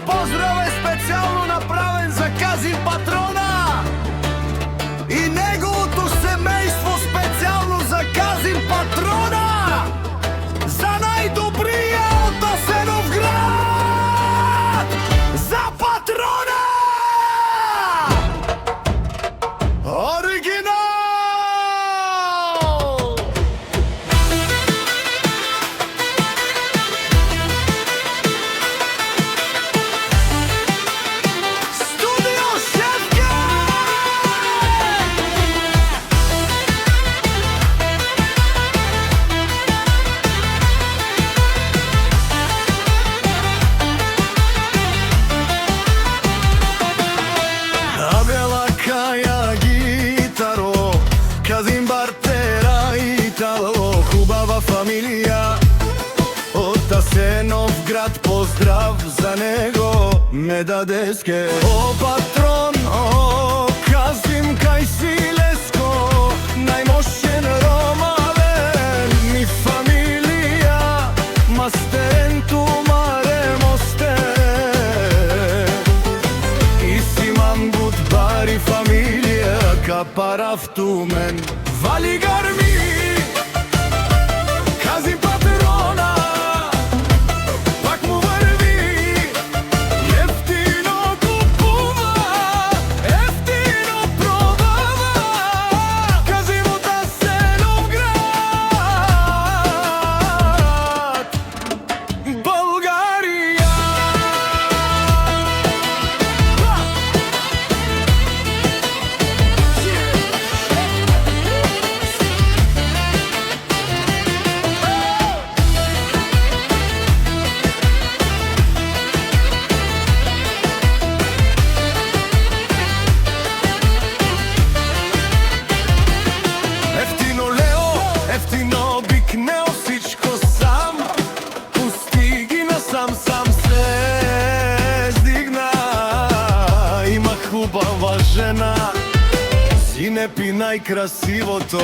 поздрав е специјално направен за Казим Патрона и неговото семејство, специјално за Казим Патрона, за најдобрија од Асеновград, за Патрона! Оригинал! Казим Бартера и Тало, хубава фамилија од Асеновград, поздрав за него, ме дадеске. О патрон, о Казим, кај си леско, најмошен ромавен, ми фамилија, мастерен тумаре мосте, и си мамбут бари фамилија, капарав тумен. Вали гарми, Казим Патрона, пак му врви, ефтино купува, ефтино продава, Казим од Асеновград, Българија. Ефтино бик нео всичко сам, пусти ги насам, сам се здигна. Има хубава жена, си не пи најкрасивото.